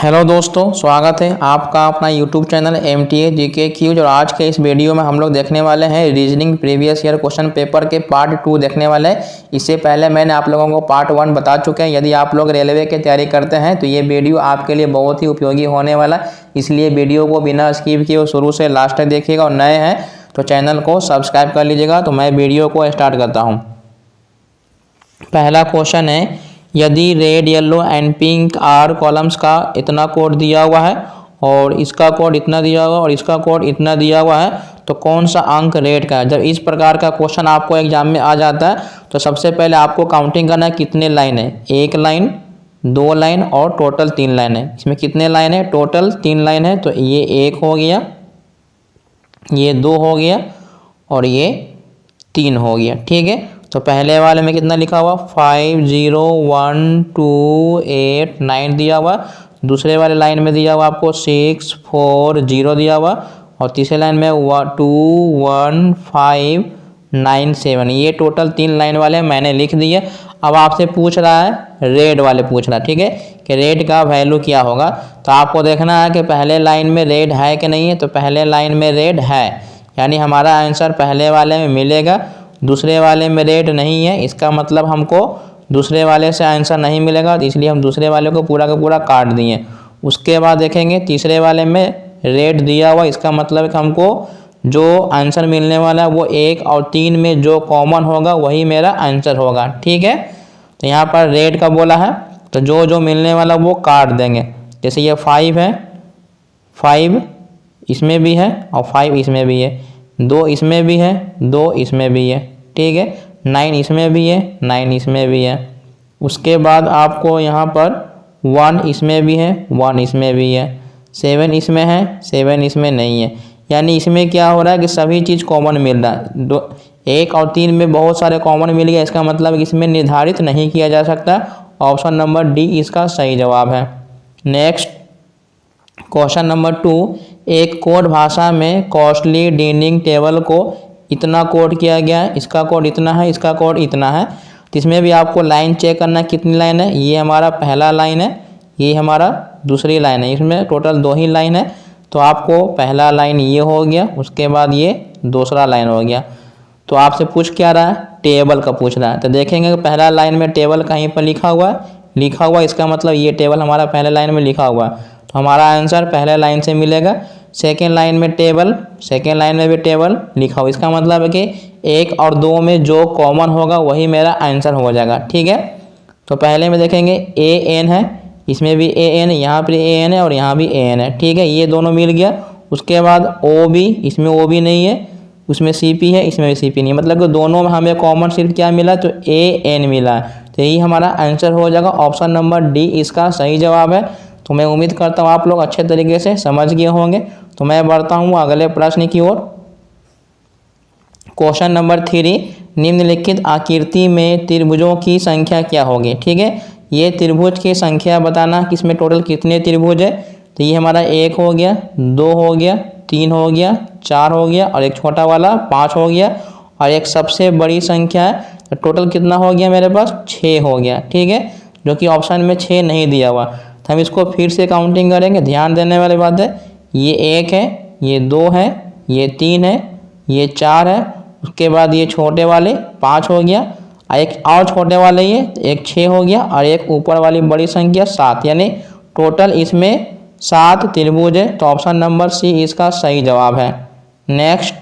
Hello दोस्तों, स्वागत है आपका अपना YouTube channel MTA GK quiz. और आज के इस वीडियो में हम लोग देखने वाले हैं reasoning previous year question paper के पार्ट 2 देखने वाले हैं। इससे पहले मैंने आप लोगों को पार्ट 1 बता चुके हैं। यदि आप लोग रेलवे की तैयारी करते हैं तो ये वीडियो आपके लिए बहुत ही उपयोगी होने वाला, इसलिए वीडियो को बिना स्किप किए शुरू से लास्ट तक देखिएगा। और नए हैं तो चैनल को सब्सक्राइब कर लीजिएगा। तो मैं वीडियो को स्टार्ट करता हूँ। पहला क्वेश्चन है, यदि red, yellow and pink are columns का इतना कोड दिया हुआ है और इसका कोड इतना दिया हुआ है और इसका कोड इतना दिया हुआ है, तो कौन सा अंक रेड का है। जब इस प्रकार का क्वेश्चन आपको एग्जाम में आ जाता है तो सबसे पहले आपको काउंटिंग करना है कितने लाइन है। एक लाइन, दो लाइन और टोटल 3 लाइन है। इसमें कितने लाइन है? टोटल 3 लाइन है। तो ये 1 हो गया, ये 2 हो गया और ये 3 हो गया। ठीक है, तो पहले वाले में कितना लिखा हुआ? 5 0 1 2 8 9 दिया हुआ। दूसरे वाले लाइन में दिया हुआ आपको 6 4 0 दिया हुआ। और तीसरे लाइन में 2 1 5 9 7। ये टोटल 3 लाइन वाले मैंने लिख दिए। अब आपसे पूछ रहा है रेड वाले पूछ रहा है, ठीक है, कि रेड का वैल्यू क्या होगा। तो आपको देखना है कि पहले लाइन में रेड है कि नहीं है। तो पहले लाइन में रेड है, यानी हमारा आंसर पहले वाले में मिलेगा। दूसरे वाले में रेड नहीं है, इसका मतलब हमको दूसरे वाले से आंसर नहीं मिलेगा, तो इसलिए हम दूसरे वाले को पूरा का पूरा काट दिए। उसके बाद देखेंगे तीसरे वाले में रेड दिया हुआ, इसका मतलब कि हमको जो आंसर मिलने वाला है वो 1 और 3 में जो कॉमन होगा वही मेरा आंसर होगा। ठीक है, तो यहाँ पर रेड का बोला है तो जो जो मिलने वाला वो काट देंगे। जैसे ये 5 है, 5 इसमें भी है और 5 इसमें भी है, 2 इसमें भी है, 2 इसमें भी है। ठीक है, 9 इसमें भी है, 9 इसमें भी है। उसके बाद आपको यहाँ पर 1 इसमें भी है, 1 इसमें भी है, 7 इसमें है, 7 इसमें नहीं है। यानी इसमें क्या हो रहा है कि सभी चीज़ कॉमन मिल रहा है। 1 और 3 में बहुत सारे कॉमन मिल गया, इसका मतलब इसमें निर्धारित नहीं किया जा सकता। ऑप्शन नंबर डी इसका सही जवाब है। नेक्स्ट क्वेश्चन नंबर 2, एक कोड भाषा में कॉस्टली डीनिंग टेबल को इतना कोड किया गया है, इसका कोड इतना है, इसका कोड इतना है। तो इसमें भी आपको लाइन चेक करना है कितनी लाइन है। ये हमारा पहला लाइन है, ये हमारा दूसरी लाइन है। इसमें टोटल 2 ही लाइन है, तो आपको पहला लाइन ये हो गया, उसके बाद ये दूसरा लाइन हो गया। तो आपसे पूछ क्या रहा है? टेबल का पूछ रहा है। तो देखेंगे कि पहला लाइन में टेबल कहीं पर लिखा हुआ है, इसका मतलब ये टेबल हमारा पहले लाइन में लिखा हुआ है, तो हमारा आंसर पहले लाइन से मिलेगा। सेकेंड लाइन में टेबल, सेकेंड लाइन में भी टेबल लिखा हुआ, इसका मतलब है कि 1 और 2 में जो कॉमन होगा वही मेरा आंसर हो जाएगा। ठीक है, तो पहले में देखेंगे AN है, इसमें भी AN, यहाँ पर AN है और यहाँ भी AN है। ठीक है, ये दोनों मिल गया। उसके बाद OB, इसमें OB नहीं है, उसमें CP है, इसमें भी CP नहीं है, मतलब कि दोनों में हमें कॉमन सिर्फ क्या मिला? तो AN मिला। तो यही हमारा आंसर हो जाएगा। ऑप्शन नंबर डी इसका सही जवाब है। तो मैं उम्मीद करता हूँ आप लोग अच्छे तरीके से समझ गए होंगे। तो मैं बढ़ता हूँ अगले प्रश्न की ओर। क्वेश्चन नंबर 3, निम्नलिखित आकृति में त्रिभुजों की संख्या क्या होगी। ठीक है, ये त्रिभुज की संख्या बताना कि इसमें टोटल कितने त्रिभुज है। तो ये हमारा 1 हो गया, 2 हो गया, 3 हो गया, 4 हो गया और एक छोटा वाला 5 हो गया और एक सबसे बड़ी संख्या है। तो टोटल कितना हो गया मेरे पास? 6 हो गया। ठीक है, जो कि ऑप्शन में 6 नहीं दिया हुआ। तो हम इसको फिर से काउंटिंग करेंगे। ध्यान देने वाली बात है, ये 1 है, ये 2 है, ये 3 है, ये 4 है। उसके बाद ये छोटे वाले 5 हो गया, एक और छोटे वाले ये एक 6 हो गया और एक ऊपर वाली बड़ी संख्या 7, यानी टोटल इसमें 7 त्रिभुज है। तो ऑप्शन नंबर सी इसका सही जवाब है। नेक्स्ट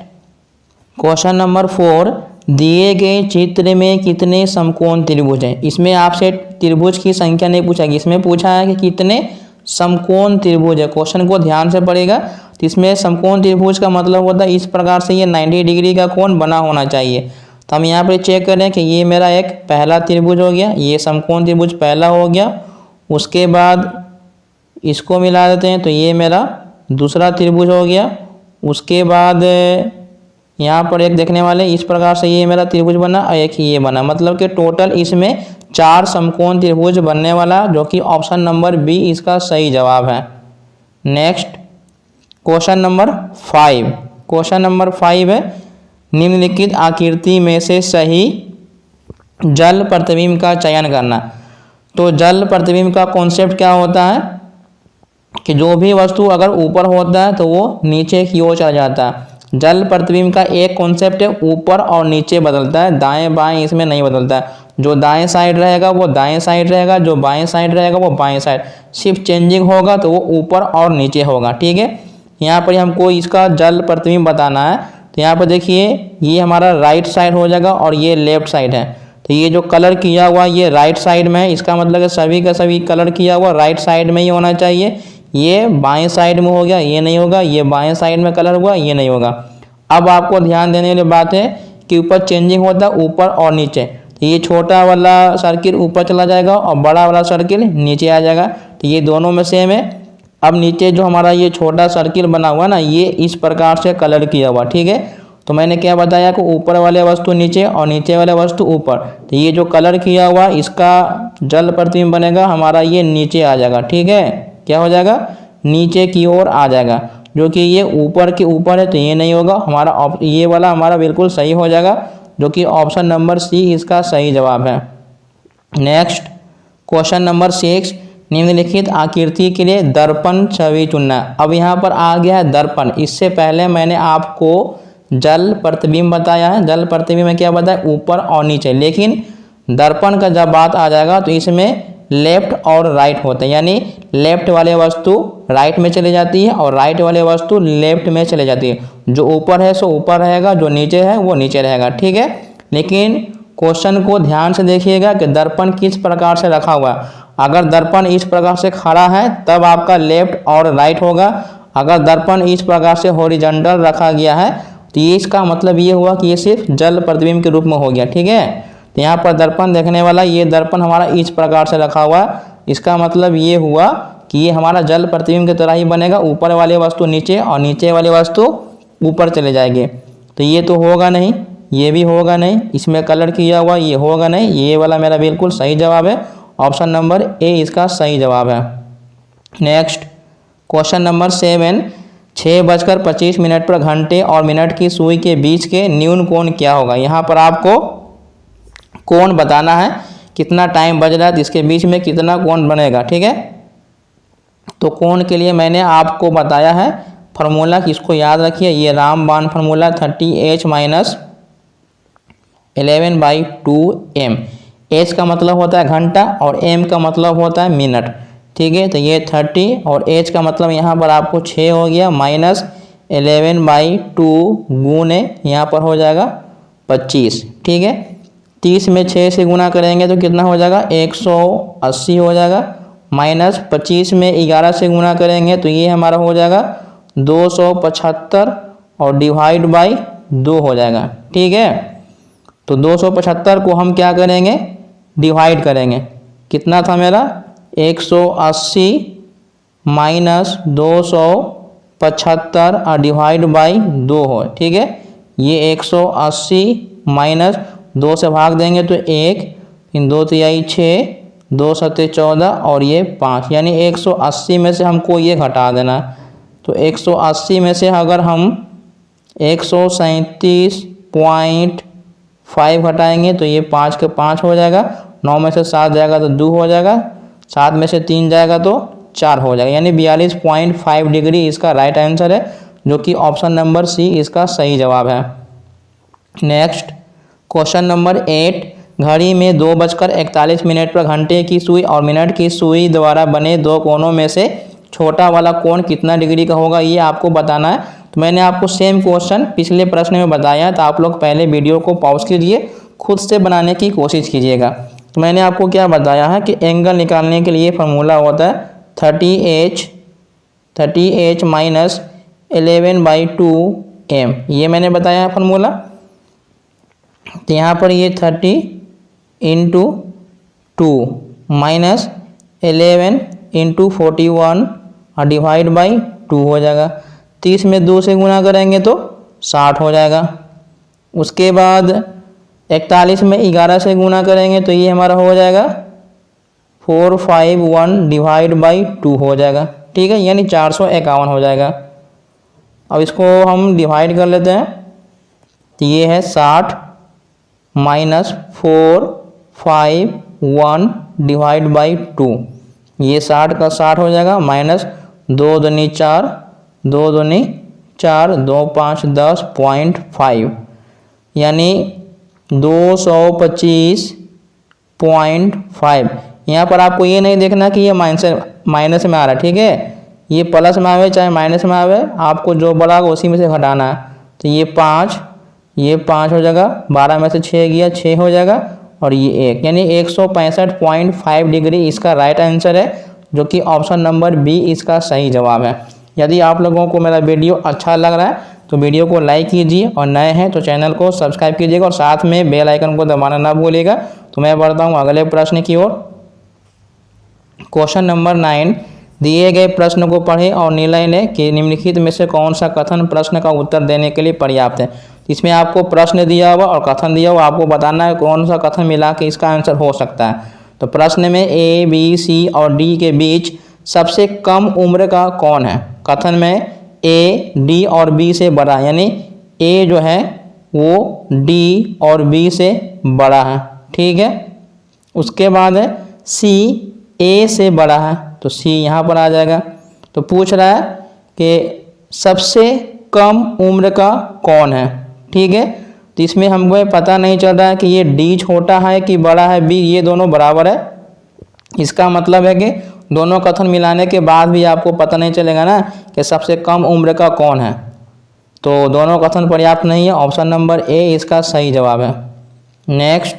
क्वेश्चन नंबर 4, दिए गए चित्र में कितने समकोण त्रिभुज हैं। इसमें आपसे त्रिभुज की संख्या नहीं पूछा गया, इसमें पूछा है कि कितने समकोण त्रिभुज है। क्वेश्चन को ध्यान से पढ़ेगा। तो इसमें समकोण त्रिभुज का मतलब होता है इस प्रकार से ये 90 डिग्री का कोण बना होना चाहिए। तो हम यहाँ पर चेक करें कि ये मेरा एक पहला त्रिभुज हो गया, ये समकोण त्रिभुज पहला हो गया। उसके बाद इसको मिला देते हैं तो ये मेरा दूसरा त्रिभुज हो गया। उसके बाद यहाँ पर एक देखने वाले इस प्रकार से ये मेरा त्रिभुज बना और एक ये बना, मतलब कि टोटल इसमें 4 समकोण त्रिभुज बनने वाला, जो कि ऑप्शन नंबर बी इसका सही जवाब है। Next question number 5, question number 5 है, निम्नलिखित आकृति में से सही जल प्रतिबिंब का चयन करना। तो जल प्रतिबिंब का कॉन्सेप्ट क्या होता है? कि जो भी वस्तु अगर ऊपर होता है तो वो नीचे की ओर चला जाता है। जल प्रतिबिंब का एक कॉन्सेप्ट है, ऊपर और नीचे बदलता है, दाएं बाएं इसमें नहीं बदलता है। जो दाएं साइड रहेगा वो दाएं साइड रहेगा, जो बाएं साइड रहेगा वो बाएं साइड, सिर्फ चेंजिंग होगा तो वो ऊपर और नीचे होगा। ठीक है, यहाँ पर हमको इसका जल प्रतिबिंब बताना है। तो यहाँ पर देखिए ये हमारा राइट साइड हो जाएगा और ये लेफ्ट साइड है। तो ये जो कलर किया हुआ ये राइट साइड में है, इसका मतलब है सभी का सभी कलर किया हुआ राइट साइड में ही होना चाहिए। ये बाएं साइड में हो गया, ये नहीं होगा। ये बाएं साइड में कलर हुआ, ये नहीं होगा। अब आपको ध्यान देने वाली बात है कि ऊपर चेंजिंग होता है ऊपर और नीचे। तो ये छोटा वाला सर्किल ऊपर चला जाएगा और बड़ा वाला सर्किल नीचे आ जाएगा। तो ये दोनों में सेम है। अब नीचे जो हमारा ये छोटा सर्किल बना हुआ ना, ये इस प्रकार से कलर किया हुआ। ठीक है, तो मैंने क्या बताया कि ऊपर वाले वस्तु नीचे और नीचे वाले वस्तु ऊपर। तो ये जो कलर किया हुआ इसका जल प्रतिबिंब बनेगा हमारा ये नीचे आ जाएगा। ठीक है, क्या हो जाएगा, नीचे की ओर आ जाएगा। जो कि ये ऊपर के ऊपर है तो ये नहीं होगा हमारा, ये वाला हमारा बिल्कुल सही हो जाएगा, जो कि ऑप्शन नंबर सी इसका सही जवाब है। नेक्स्ट क्वेश्चन नंबर 6, निम्नलिखित आकृति के लिए दर्पण छवि चुनना। अब यहाँ पर आ गया है दर्पण। इससे पहले मैंने आपको जल प्रतिबिंब बताया है। जल प्रतिबिंब में क्या बताया, ऊपर और नीचे। लेकिन दर्पण का जब बात आ जाएगा तो इसमें लेफ्ट और राइट होते हैं, यानी लेफ्ट वाले वस्तु राइट में चले जाती है और राइट वाले वस्तु लेफ्ट में चले जाती है। जो ऊपर है सो ऊपर रहेगा, जो नीचे है वो नीचे रहेगा। ठीक है, लेकिन क्वेश्चन को ध्यान से देखिएगा कि दर्पण किस प्रकार से रखा हुआ है। अगर दर्पण इस प्रकार से खड़ा है तब आपका लेफ्ट और राइट होगा। अगर दर्पण इस प्रकार से हॉरिजॉन्टल रखा गया है तो ये इसका मतलब ये हुआ कि ये सिर्फ जल प्रतिबिंब के रूप में हो गया। ठीक है, तो यहाँ पर दर्पण देखने वाला ये दर्पण हमारा इस प्रकार से रखा हुआ है। इसका मतलब ये हुआ कि ये हमारा जल प्रतिबिंब की तरह ही बनेगा, ऊपर वाले वस्तु नीचे और नीचे वाले वस्तु ऊपर चले जाएंगे। तो ये तो होगा नहीं, ये भी होगा नहीं, इसमें कलर किया हुआ ये होगा नहीं। ये वाला मेरा बिल्कुल सही जवाब है, ऑप्शन नंबर ए इसका सही जवाब है। नेक्स्ट क्वेश्चन नंबर 7, 6:25 पर घंटे और मिनट की सुई के बीच के न्यून कोण क्या होगा। यहाँ पर आपको कोण बताना है, कितना टाइम बज रहा है तो इसके बीच में कितना कोण बनेगा। ठीक है, तो कोण के लिए मैंने आपको बताया है फार्मूला, किसको याद रखिए, ये रामबाण फार्मूला 30h - 11/2m। h का मतलब होता है घंटा और m का मतलब होता है मिनट। ठीक है, तो ये 30 और h का मतलब यहाँ पर आपको 6 हो गया, -11/2 गुने यहाँ पर हो जाएगा 25। ठीक है, 30 में 6 से गुना करेंगे तो कितना हो जाएगा, 180 हो जाएगा। -25 में 11 से गुना करेंगे तो ये हमारा हो जाएगा 275 और डिवाइड बाई 2 हो जाएगा। ठीक है, तो 275 को हम क्या करेंगे, डिवाइड करेंगे। कितना था मेरा, 180 - 275 और डिवाइड बाई 2 हो। ठीक है, ये 180 माइनस 2 से भाग देंगे तो 1, 2 तिहाई 6, 2 सत्ते 14 और ये 5, यानी 180 में से हमको ये घटा देना। तो 180 में से अगर हम 137.5 घटाएंगे तो ये 5 के 5 हो जाएगा, 9 में से 7 जाएगा तो 2 हो जाएगा, 7 में से 3 जाएगा तो 4 हो जाएगा, यानी 42.5 डिग्री इसका राइट आंसर है, जो कि ऑप्शन नंबर सी इसका सही जवाब है। नेक्स्ट क्वेश्चन नंबर 8, घड़ी में 2:41 पर घंटे की सुई और मिनट की सुई द्वारा बने दो कोणों में से छोटा वाला कोण कितना डिग्री का होगा, ये आपको बताना है। तो मैंने आपको सेम क्वेश्चन पिछले प्रश्न में बताया, तो आप लोग पहले वीडियो को पॉज कीजिए, खुद से बनाने की कोशिश कीजिएगा। तो मैंने आपको क्या बताया है कि एंगल निकालने के लिए फार्मूला होता है 30h - 11/2m, ये मैंने बताया फार्मूला। तो यहाँ पर ये 30 × 2 माइनस 11 × 41 और डिवाइड बाई 2 हो जाएगा। 30 में 2 से गुना करेंगे तो 60 हो जाएगा। उसके बाद 41 में 11 से गुना करेंगे तो ये हमारा हो जाएगा 451 डिवाइड बाई 2 हो जाएगा। ठीक है, यानी 451 हो जाएगा। अब इसको हम डिवाइड कर लेते हैं, तो ये है 60 माइनस 451 डिवाइड बाई 2, ये 60 का 60 हो जाएगा, माइनस 2 दूनी 4, 2 दूनी 4, 2 5 10 0.5 यानी 225.5। यहाँ पर आपको ये नहीं देखना कि ये माइनस में आ रहा है, ठीक है, ये प्लस में आवे चाहे माइनस में आवे, आपको जो बड़ा होगा उसी में से घटाना है। तो ये 5 हो जाएगा, 12 में से 6 गया 6 हो जाएगा, और ये 1 यानी 165.5 डिग्री इसका राइट आंसर है, जो कि ऑप्शन नंबर बी इसका सही जवाब है। यदि आप लोगों को मेरा वीडियो अच्छा लग रहा है तो वीडियो को लाइक कीजिए, और नए हैं तो चैनल को सब्सक्राइब कीजिएगा, और साथ में बेल आइकन को दबाना ना भूलिएगा। तो मैं बढ़ता हूँ अगले प्रश्न की ओर। क्वेश्चन नंबर 9, दिए गए प्रश्न को पढ़ें और निर्णय लें कि निम्नलिखित में से कौन सा कथन प्रश्न का उत्तर देने के लिए पर्याप्त है। इसमें आपको प्रश्न दिया हुआ और कथन दिया हुआ, आपको बताना है कौन सा कथन मिला के इसका आंसर हो सकता है। तो प्रश्न में ए, बी, सी और डी के बीच सबसे कम उम्र का कौन है। कथन में ए डी और बी से बड़ा, यानी ए जो है वो डी और बी से बड़ा है, ठीक है। उसके बाद है सी ए से बड़ा है, तो सी यहाँ पर आ जाएगा। तो पूछ रहा है कि सबसे कम उम्र का कौन है, ठीक है। तो इसमें हमको पता नहीं चल रहा है कि ये डी छोटा है कि बड़ा है, बी, ये दोनों बराबर है। इसका मतलब है कि दोनों कथन मिलाने के बाद भी आपको पता नहीं चलेगा ना कि सबसे कम उम्र का कौन है। तो दोनों कथन पर्याप्त नहीं है, ऑप्शन नंबर ए इसका सही जवाब है। नेक्स्ट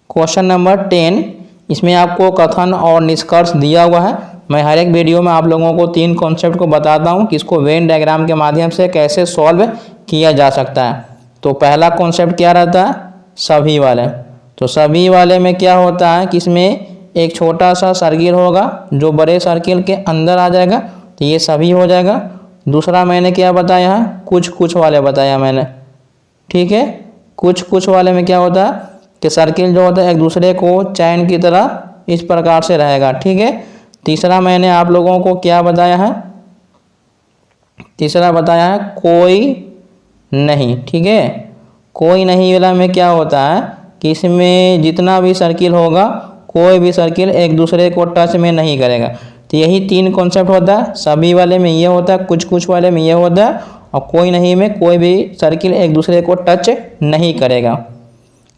क्वेश्चन नंबर 10, इसमें आपको कथन और निष्कर्ष दिया हुआ है। मैं हर एक वीडियो में आप लोगों को 3 कॉन्सेप्ट को बताता हूँ कि इसको वेन डायग्राम के माध्यम से कैसे सॉल्व किया जा सकता है। तो पहला कॉन्सेप्ट क्या रहता है, सभी वाले। तो सभी वाले में क्या होता है कि इसमें एक छोटा सा सर्किल होगा जो बड़े सर्किल के अंदर आ जाएगा, तो ये सभी हो जाएगा। दूसरा मैंने क्या बताया है, कुछ कुछ वाले बताया मैंने, ठीक है। कुछ कुछ वाले में क्या होता है कि सर्किल जो होता है एक दूसरे को चैन की तरह इस प्रकार से रहेगा, ठीक है। तीसरा मैंने आप लोगों को क्या बताया है, तीसरा बताया है कोई नहीं, ठीक है। कोई नहीं वाला में क्या होता है कि इसमें जितना भी सर्किल होगा, कोई भी सर्किल एक दूसरे को टच में नहीं करेगा। तो यही 3 कॉन्सेप्ट होता है, सभी वाले में ये होता है, कुछ कुछ वाले में ये होता है, और कोई नहीं में कोई भी सर्किल एक दूसरे को टच नहीं करेगा।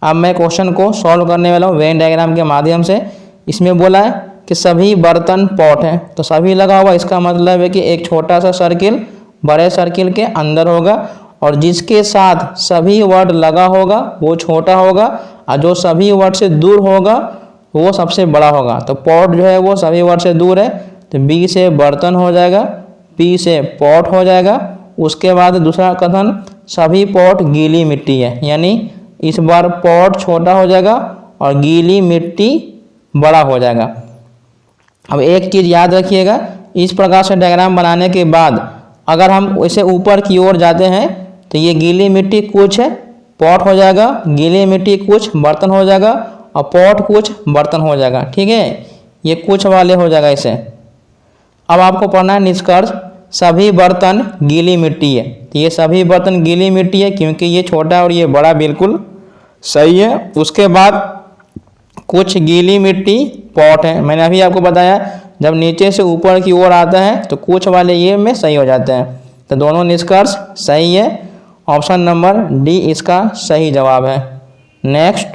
अब मैं क्वेश्चन को सॉल्व करने वाला हूँ वेन डायग्राम के माध्यम से। इसमें बोला है कि सभी बर्तन पॉट हैं, तो सभी लगा हुआ, इसका मतलब है कि एक छोटा सा सर्किल बड़े सर्किल के अंदर होगा, और जिसके साथ सभी वर्ड लगा होगा वो छोटा होगा, और जो सभी वर्ड से दूर होगा वो सबसे बड़ा होगा। तो पॉट जो है वो सभी वर्ड से दूर है, तो बी से बर्तन हो जाएगा, पी से पॉट हो जाएगा। उसके बाद दूसरा कथन, सभी पॉट गीली मिट्टी है, यानी इस बार पॉट छोटा हो जाएगा और गीली मिट्टी बड़ा हो जाएगा। अब एक चीज़ याद रखिएगा, इस प्रकार से डायग्राम बनाने के बाद अगर हम इसे ऊपर की ओर जाते हैं तो ये गीली मिट्टी कुछ है पॉट हो जाएगा, गीली मिट्टी कुछ बर्तन हो जाएगा, और पॉट कुछ बर्तन हो जाएगा, ठीक है। ये कुछ वाले हो जाएगा इसे। अब आपको पढ़ना है निष्कर्ष, सभी बर्तन गीली मिट्टी है। तो ये सभी बर्तन गीली मिट्टी है क्योंकि ये छोटा और ये बड़ा, बिल्कुल सही है। उसके बाद कुछ गीली मिट्टी पॉट है, मैंने अभी आपको बताया जब नीचे से ऊपर की ओर आता है तो कुछ वाले ये में सही हो जाते हैं। तो दोनों निष्कर्ष सही है, ऑप्शन नंबर डी इसका सही जवाब है। नेक्स्ट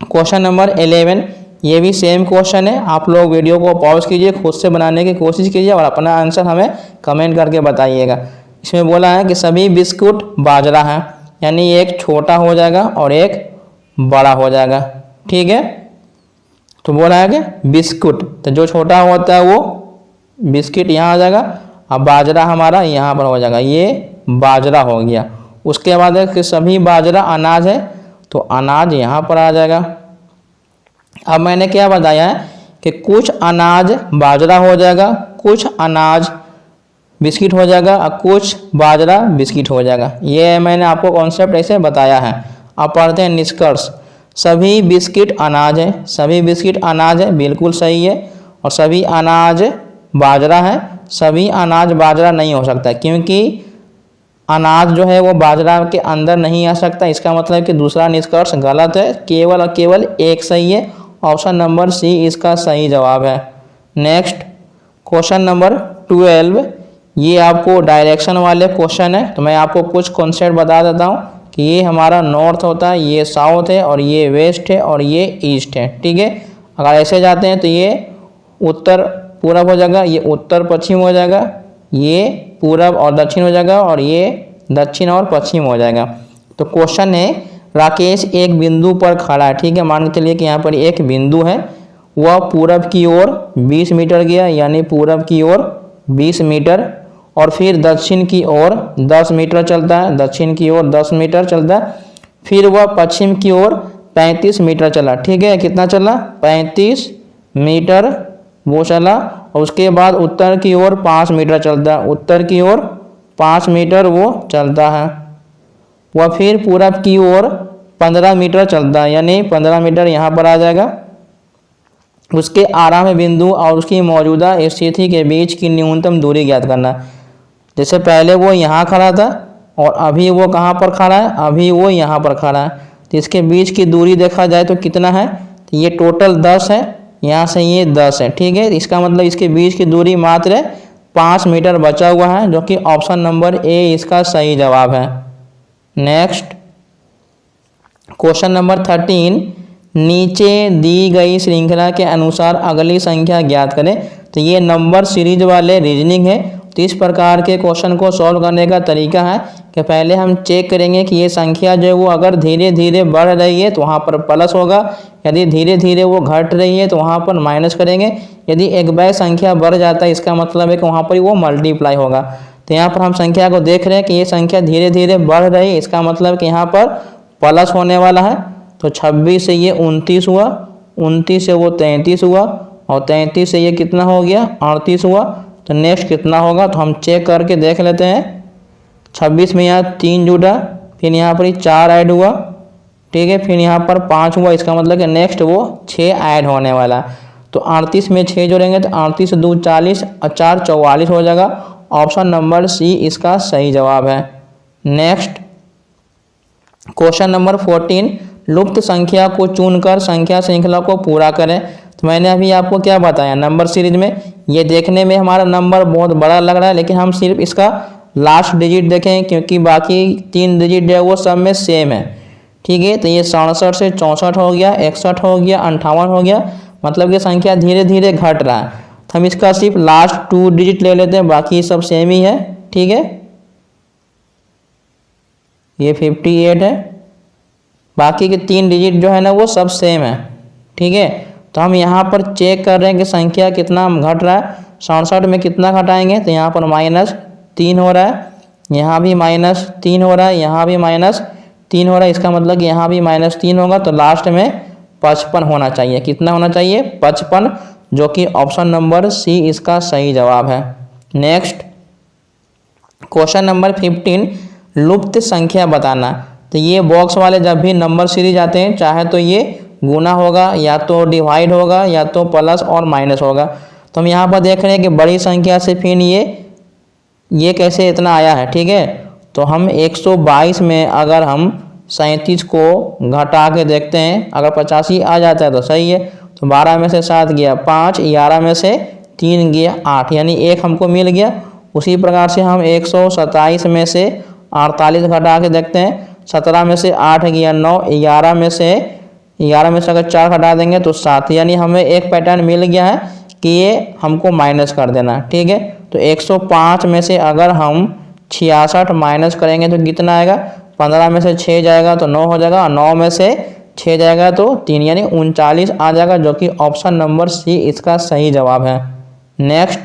क्वेश्चन नंबर 11, ये भी सेम क्वेश्चन है। आप लोग वीडियो को पॉज कीजिए, खुद से बनाने की कोशिश कीजिए और अपना आंसर हमें कमेंट करके बताइएगा। इसमें बोला है कि सभी बिस्कुट बाजरा है, यानी एक छोटा हो जाएगा और एक बड़ा हो जाएगा, ठीक है। तो बोला है कि बिस्कुट, तो जो छोटा होता है वो बिस्किट यहाँ आ जाएगा, अब बाजरा हमारा यहाँ पर हो जाएगा, ये बाजरा हो गया। उसके बाद है कि सभी बाजरा अनाज है, तो अनाज यहाँ पर आ जाएगा। अब मैंने क्या बताया है कि कुछ अनाज बाजरा हो जाएगा, कुछ अनाज बिस्किट हो जाएगा, और कुछ बाजरा बिस्किट हो जाएगा। ये मैंने आपको कॉन्सेप्ट ऐसे बताया है। अब पढ़ते हैं निष्कर्ष, सभी बिस्किट अनाज है, सभी बिस्किट अनाज है, बिल्कुल सही है। और सभी अनाज बाजरा है, सभी अनाज बाजरा नहीं हो सकता क्योंकि अनाज जो है वो बाजरा के अंदर नहीं आ सकता। इसका मतलब कि दूसरा निष्कर्ष गलत है, केवल और केवल एक सही है, ऑप्शन नंबर सी इसका सही जवाब है। नेक्स्ट क्वेश्चन नंबर 12, ये आपको डायरेक्शन वाले क्वेश्चन है। तो मैं आपको कुछ कॉन्सेप्ट बता देता हूँ कि ये हमारा नॉर्थ होता है, ये साउथ है, और ये वेस्ट है, और ये ईस्ट है। ठीक है, अगर ऐसे जाते हैं तो ये उत्तर पूरब हो जाएगा, ये उत्तर पश्चिम हो जाएगा, ये पूरब और दक्षिण हो जाएगा, और ये दक्षिण और पश्चिम हो जाएगा। तो क्वेश्चन है, राकेश एक बिंदु पर खड़ा है। ठीक है, मान के चलिए कि यहाँ पर एक बिंदु है, वह पूरब की ओर 20 मीटर गया, यानी पूरब की ओर 20 मीटर, और फिर दक्षिण की ओर 10 मीटर चलता है, दक्षिण की ओर 10 मीटर चलता है, फिर वह पश्चिम की ओर 35 मीटर चला। ठीक है, कितना चला? 35 मीटर वो चला, और उसके बाद उत्तर की ओर 5 मीटर चलता है, उत्तर की ओर 5 मीटर वो चलता है, वह फिर पूरब की ओर 15 मीटर चलता है, यानी 15 मीटर यहाँ पर आ जाएगा। उसके आरंभ बिंदु और उसकी मौजूदा स्थिति के बीच की न्यूनतम दूरी ज्ञात करना। जैसे पहले वो यहाँ खड़ा था और अभी वो कहाँ पर खड़ा है? अभी वो यहाँ पर खड़ा है, तो इसके बीच की दूरी देखा जाए तो कितना है? तो ये टोटल 10 है, यहाँ से ये 10 है। ठीक है, इसका मतलब इसके बीच की दूरी मात्र 5 मीटर बचा हुआ है, जो कि ऑप्शन नंबर ए इसका सही जवाब है। नेक्स्ट क्वेश्चन नंबर 13, नीचे दी गई श्रृंखला के अनुसार अगली संख्या ज्ञात करें। तो ये नंबर सीरीज वाले रीजनिंग है। तो इस प्रकार के क्वेश्चन को सॉल्व करने का तरीका है कि पहले हम चेक करेंगे कि ये संख्या जो है वो अगर धीरे धीरे बढ़ रही है तो वहाँ पर प्लस होगा, यदि धीरे धीरे वो घट रही है तो वहाँ पर माइनस करेंगे, यदि एक बार संख्या बढ़ जाता है इसका मतलब है कि वहाँ पर वो मल्टीप्लाई होगा। तो यहाँ पर हम संख्या को देख रहे हैं कि ये संख्या धीरे धीरे बढ़ रही है, इसका मतलब कि यहाँ पर प्लस होने वाला है। तो 26 से ये 29 हुआ, 29 से वो 33 हुआ, और 33 से ये कितना हो गया? 38 हुआ। तो नेक्स्ट कितना होगा? तो हम चेक करके देख लेते हैं। 26 में यहाँ 3 जुड़ा, फिर यहाँ पर 4 ऐड हुआ, ठीक है, फिर यहाँ पर 5 हुआ, इसका मतलब कि नेक्स्ट वो 6 ऐड होने वाला। तो 38 में 6 जोड़ेंगे तो 38 2 40 और 4 44 हो जाएगा। ऑप्शन नंबर सी इसका सही जवाब है। नेक्स्ट क्वेश्चन नंबर 14, लुप्त संख्या को चुनकर संख्या श्रृंखला को पूरा करें। तो मैंने अभी आपको क्या बताया, नंबर सीरीज में ये देखने में हमारा नंबर बहुत बड़ा लग रहा है, लेकिन हम सिर्फ इसका लास्ट डिजिट देखें, क्योंकि बाकी 3 डिजिट जो है वो सब में सेम है। ठीक है, तो ये 67 से 64 हो गया, 61 हो गया, 58 हो गया, मतलब कि संख्या धीरे धीरे घट रहा है। तो हम इसका सिर्फ लास्ट 2 डिजिट ले लेते हैं, बाकी सब सेम ही है। ठीक है, ये 58 है, बाकी के 3 डिजिट जो है ना वो सब सेम है। ठीक है, तो हम यहाँ पर चेक कर रहे हैं कि संख्या कितना घट रहा है। 67 में कितना घटाएंगे? तो यहाँ पर -3 हो रहा है, यहाँ भी -3 हो रहा है, यहाँ भी -3 हो रहा है, इसका मतलब कि यहाँ भी -3 होगा। तो लास्ट में 55 होना चाहिए। कितना होना चाहिए? 55, जो कि ऑप्शन नंबर सी इसका सही जवाब है। नेक्स्ट क्वेश्चन नंबर 15, लुप्त संख्या बताना। तो ये बॉक्स वाले जब भी नंबर सीरीज आते हैं, चाहे तो ये गुना होगा, या तो डिवाइड होगा, या तो प्लस और माइनस होगा। तो हम यहाँ पर देख रहे हैं कि बड़ी संख्या से फिर ये कैसे इतना आया है। ठीक है, तो हम 122 में अगर हम 37 को घटा के देखते हैं, अगर 85 आ जाता है तो सही है। तो 12 में से 7 गया 5, 11 में से 3 गया 8, यानी 1 हमको मिल गया। उसी प्रकार से हम 127 में से 48 घटा के देखते हैं, 17 में से 8 गया 9, 11 में से अगर 4 घटा देंगे तो 7, यानी हमें एक पैटर्न मिल गया है कि ये हमको माइनस कर देना। ठीक है, तो 105 में से अगर हम 66 माइनस करेंगे तो कितना आएगा? 15 में से 6 जाएगा तो 9 हो जाएगा, और 9 में से 6 जाएगा तो 3, यानी 39 आ जाएगा, जो कि ऑप्शन नंबर सी इसका सही जवाब है। नेक्स्ट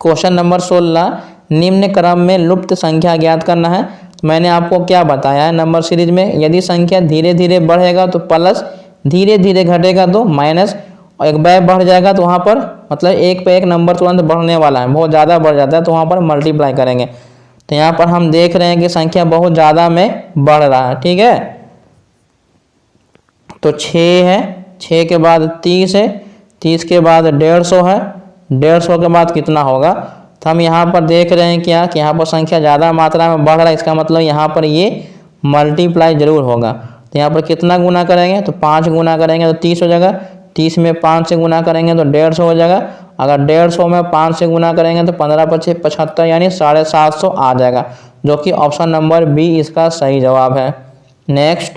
क्वेश्चन नंबर 16, निम्न क्रम में लुप्त संख्या ज्ञात करना है। मैंने आपको क्या बताया है नंबर सीरीज में, यदि संख्या धीरे धीरे बढ़ेगा तो प्लस, धीरे धीरे घटेगा तो माइनस, और एक बार बढ़ जाएगा तो वहाँ पर मतलब एक पे एक नंबर तुरंत बढ़ने वाला है, बहुत ज़्यादा बढ़ जाता है तो वहाँ पर मल्टीप्लाई करेंगे। तो यहाँ पर हम देख रहे हैं कि संख्या बहुत ज़्यादा में बढ़ रहा है। ठीक है, तो 6 है, 6 के बाद 30 है, 30 के बाद 150 है, 150 के बाद कितना होगा? तो हम यहाँ पर देख रहे हैं क्या कि यहाँ पर संख्या ज़्यादा मात्रा में बढ़ रहा है, इसका मतलब यहाँ पर ये मल्टीप्लाई जरूर होगा। तो यहाँ पर कितना गुना करेंगे? तो 5 गुना करेंगे तो 30 हो जाएगा, 30 में 5 से गुना करेंगे तो 150 हो जाएगा। अगर 150 में 5 से गुना करेंगे तो 15 पचे 75 यानी 750 आ जाएगा, जो कि ऑप्शन नंबर बी इसका सही जवाब है। नेक्स्ट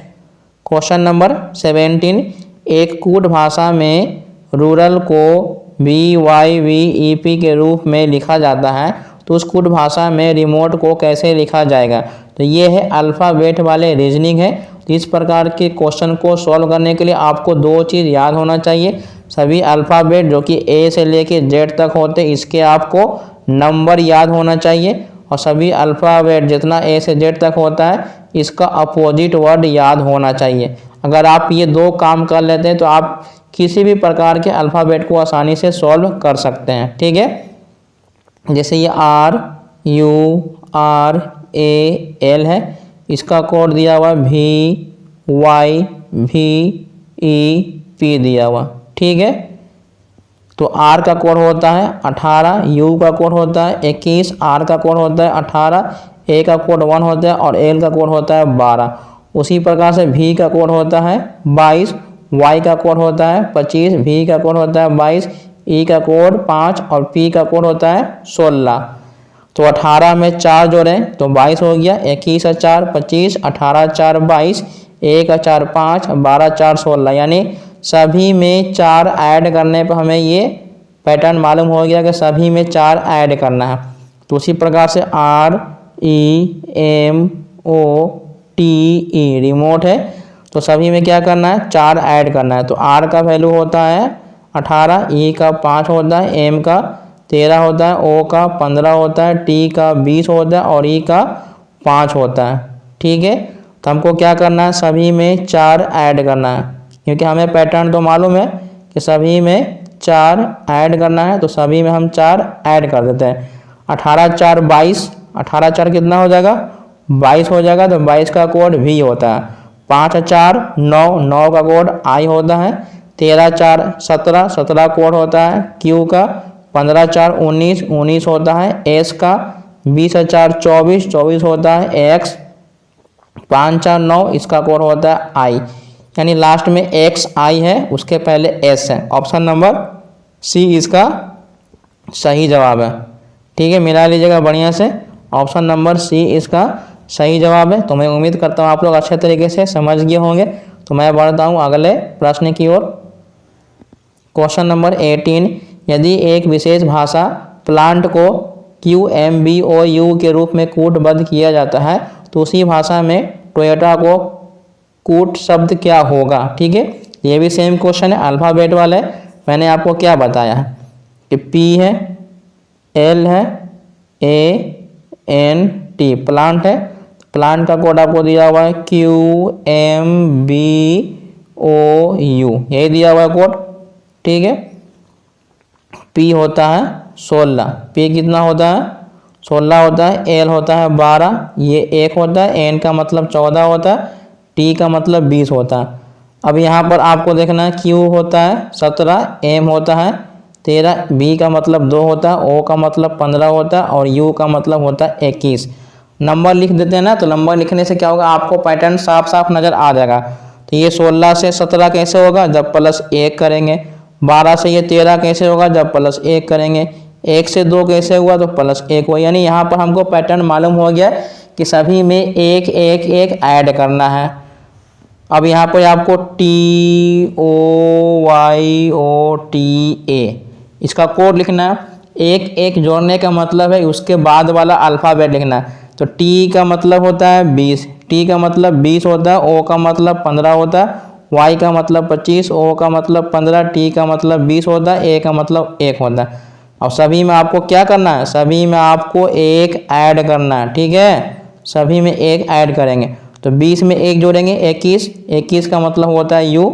क्वेश्चन नंबर 17, एक कूट भाषा में रूरल को VYVEP के रूप में लिखा जाता है, तो उस कूट भाषा में रिमोट को कैसे लिखा जाएगा। तो ये है अल्फ़ाबेट वाले रीजनिंग है। तो इस प्रकार के क्वेश्चन को सॉल्व करने के लिए आपको दो चीज़ याद होना चाहिए। सभी अल्फ़ाबेट जो कि ए से लेके जेड तक होते हैं, इसके आपको नंबर याद होना चाहिए, और सभी अल्फ़ाबेट जितना ए से जेड तक होता है इसका अपोजिट वर्ड याद होना चाहिए। अगर आप ये दो काम कर लेते हैं तो आप किसी भी प्रकार के अल्फ़ाबेट को आसानी से सॉल्व कर सकते हैं। ठीक है, जैसे ये RURAL है, इसका कोड दिया हुआ VYVEP दिया हुआ। ठीक है, तो R का कोड होता है 18, U का कोड होता है 21, R का कोड होता है 18, A का कोड 1 होता है और L का कोड होता है 12। उसी प्रकार से V का कोड होता है 22, Y का कोड होता है 25, V का कोड होता है 22, E का कोड 5 और P का कोड होता है 16। तो 18 में 4 जोड़ें तो 22 हो गया, 21 और 4 25, 18 4 22, 1 और 4 5, 12 4 16, यानी सभी में 4 ऐड करने पर हमें ये पैटर्न मालूम हो गया कि सभी में 4 ऐड करना है। तो उसी प्रकार से REMOTE रिमोट है, तो सभी में क्या करना है 4 ऐड करना है। तो R का वैल्यू होता है 18, E का 5 होता है, M का 13 होता है, O का 15 होता है, T का 20 होता है और E का 5 होता है। ठीक है, तो हमको क्या करना है सभी में 4 ऐड करना है, क्योंकि हमें पैटर्न तो मालूम है कि सभी में 4 ऐड करना है, तो सभी में हम 4 ऐड कर देते हैं। 18 4 22, 18 4 कितना हो जाएगा 22 हो जाएगा, तो 22 का कोड V होता है। 5 4 9, 9 का कोड I होता है। 13 4 17, 17 कोड होता है Q का। 15 4 19, 19 होता है S का। 20 4 24, 24 होता है X। 5 4 9 इसका कोड होता है I, यानी लास्ट में XI है, उसके पहले S है। ऑप्शन नंबर C इसका सही जवाब है। ठीक है, मिला लीजिएगा बढ़िया से, ऑप्शन नंबर C इसका सही जवाब है। तो मैं उम्मीद करता हूँ आप लोग अच्छे तरीके से समझ गए होंगे। तो मैं बढ़ता हूँ अगले प्रश्न की ओर। क्वेश्चन नंबर 18, यदि एक विशेष भाषा प्लांट को QMBOU के रूप में कूटबद्ध किया जाता है, तो उसी भाषा में टोयोटा को कूट शब्द क्या होगा। ठीक है, ये भी सेम क्वेश्चन है, अल्फ़ाबेट वाला है। मैंने आपको क्या बताया है कि P है, L है, ANT प्लांट है। प्लांट का कोड आपको दिया हुआ है QMBOU, यही दिया हुआ है कोड। ठीक है, P होता है 16, P कितना होता है 16 होता है। L होता है 12, ये 1 होता है। N का मतलब 14 होता है। T का मतलब 20 होता है। अब यहाँ पर आपको देखना है Q होता है 17, M होता है 13, B का मतलब 2 होता है, O का मतलब 15 होता है और U का मतलब होता है 21। नंबर लिख देते हैं ना, तो नंबर लिखने से क्या होगा आपको पैटर्न साफ साफ नज़र आ जाएगा। तो ये 16 से 17 कैसे होगा जब प्लस 1 करेंगे। 12 से ये 13 कैसे होगा जब प्लस 1 करेंगे। 1 से 2 कैसे हुआ तो प्लस 1 हुआ। यानी यहाँ पर हमको पैटर्न मालूम हो गया कि सभी में 1 1 1 ऐड करना है। अब यहाँ पर आपको TOYOTA इसका कोड लिखना है। 1 1 जोड़ने का मतलब है उसके बाद वाला अल्फ़ाबेट लिखना है। तो T का मतलब होता है 20, T का मतलब 20 होता है, O का मतलब 15 होता है, Y का मतलब 25, O का मतलब 15, T का मतलब 20 होता है, A का मतलब 1 होता है। और सभी में आपको क्या करना है, सभी में आपको 1 ऐड करना है। ठीक है, सभी में 1 ऐड करेंगे तो 20 में 1 जोड़ेंगे 21, 21 का मतलब होता है U।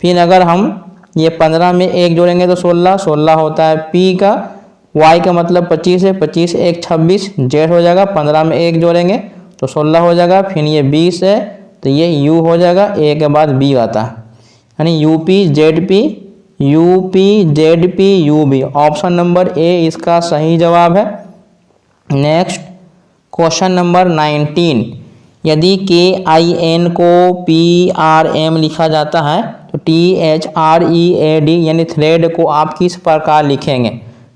फिर अगर हम ये 15 में 1 जोड़ेंगे तो 16, 16 होता है P का। Y का मतलब 25 है, 25 1 26, Z हो जाएगा। 15 में 1 जोड़ेंगे तो 16 हो जाएगा। फिर ये 20 है तो ये U हो जाएगा, A के बाद B आता है, यानी UP ZP option number A इसका सही जवाब है। नेक्स्ट क्वेश्चन नंबर 19, यदि KIN को PRM लिखा जाता है तो THREAD यानी थ्रेड को आप किस प्रकार लिखेंगे,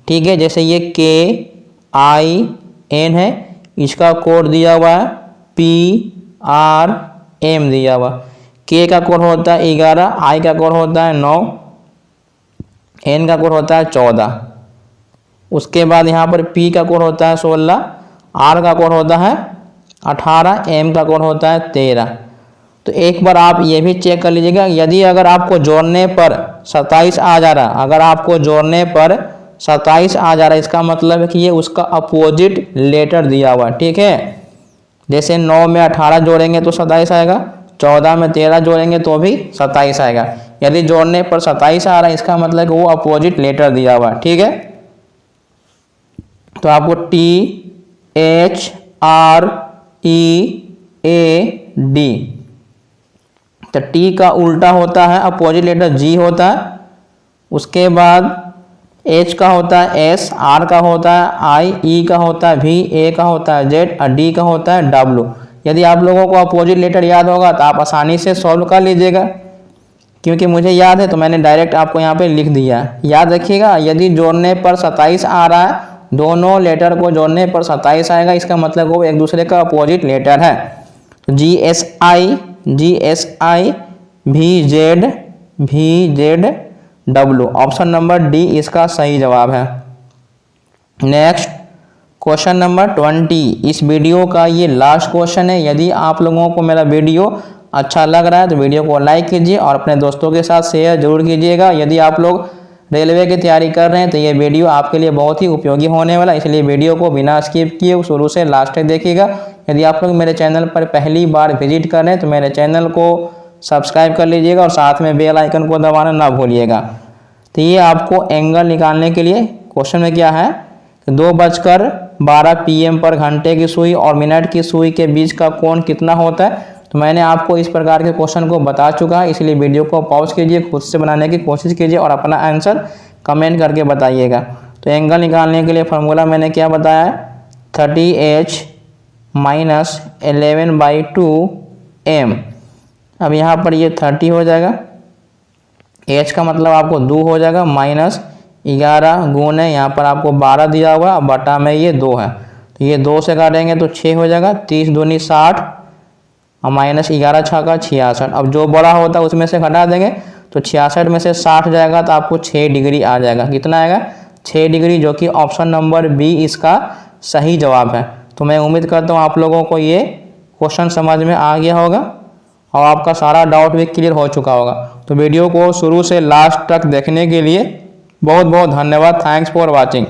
ठीक है। जैसे ये KIN है, इसका कोड दिया हुआ है PRM दिया हुआ। K का कोड होता है 11, I का कोड होता है 9, N का कोड होता है 14। उसके बाद यहाँ पर P का कोड होता है 16, R का कोड होता है 18, M का कोड होता है 13। तो एक बार आप ये भी चेक कर लीजिएगा, यदि अगर आपको जोड़ने पर 27 आ जा रहा, अगर आपको जोड़ने पर 27 आ जा रहा है, इसका मतलब है कि ये उसका अपोजिट लेटर दिया हुआ है, ठीक है। जैसे 9 में 18 जोड़ेंगे तो 27 आएगा, 14 में 13 जोड़ेंगे तो भी 27 आएगा। यदि जोड़ने पर 27 आ रहा है, इसका मतलब कि वो अपोजिट लेटर दिया हुआ है, ठीक है। तो आपको THREAD, तो T का उल्टा होता है अपोजिट लेटर G होता है। उसके बाद H का होता है S, R का होता है I, E का होता है V, A का होता है Z और D का होता है W। यदि आप लोगों को अपोजिट लेटर याद होगा तो आप आसानी से सॉल्व कर लीजिएगा, क्योंकि मुझे याद है तो मैंने डायरेक्ट आपको यहाँ पे लिख दिया है। याद रखिएगा, यदि जोड़ने पर 27 आ रहा है, दोनों लेटर को जोड़ने पर 27 आएगा, इसका मतलब वो एक दूसरे का अपोजिट लेटर है। तो GSI VZW, option number D इसका सही जवाब है। नेक्स्ट क्वेश्चन नंबर 20, इस वीडियो का ये लास्ट क्वेश्चन है। यदि आप लोगों को मेरा वीडियो अच्छा लग रहा है तो वीडियो को लाइक कीजिए और अपने दोस्तों के साथ शेयर जरूर कीजिएगा। यदि आप लोग रेलवे की तैयारी कर रहे हैं तो ये वीडियो आपके लिए बहुत ही उपयोगी होने वाला है, इसलिए वीडियो को बिना स्किप किए शुरू से लास्ट तक देखिएगा। यदि आप लोग मेरे चैनल पर पहली बार विजिट कर रहे हैं तो मेरे चैनल को सब्सक्राइब कर लीजिएगा और साथ में बेल आइकन को दबाना ना भूलिएगा। तो ये आपको एंगल निकालने के लिए क्वेश्चन में क्या है, 2:12 PM पर घंटे की सुई और मिनट की सुई के बीच का कोण कितना होता है। तो मैंने आपको इस प्रकार के क्वेश्चन को बता चुका है, इसलिए वीडियो को पॉज कीजिए, खुद से बनाने की कोशिश कीजिए और अपना आंसर कमेंट करके बताइएगा। तो एंगल निकालने के लिए फार्मूला मैंने क्या बताया है, 30H माइनस 11/2M। अब यहाँ पर ये 30 हो जाएगा, H का मतलब आपको 2 हो जाएगा, माइनस 11 गुने यहाँ पर आपको 12 दिया हुआ है, बटा में ये 2 है, तो ये 2 से काटेंगे तो 6 हो जाएगा, 30 दूनी 60 और माइनस 11 छक्का 66। अब जो बड़ा होता है उसमें से घटा देंगे तो 66 में से 60 जाएगा तो आपको 6 डिग्री आ जाएगा। कितना आएगा, 6 डिग्री, जो कि ऑप्शन नंबर बी इसका सही जवाब है। तो मैं उम्मीद करता हूँ आप लोगों को ये क्वेश्चन समझ में आ गया होगा और आपका सारा डाउट भी क्लियर हो चुका होगा। तो वीडियो को शुरू से लास्ट तक देखने के लिए बहुत बहुत धन्यवाद। Thanks for watching.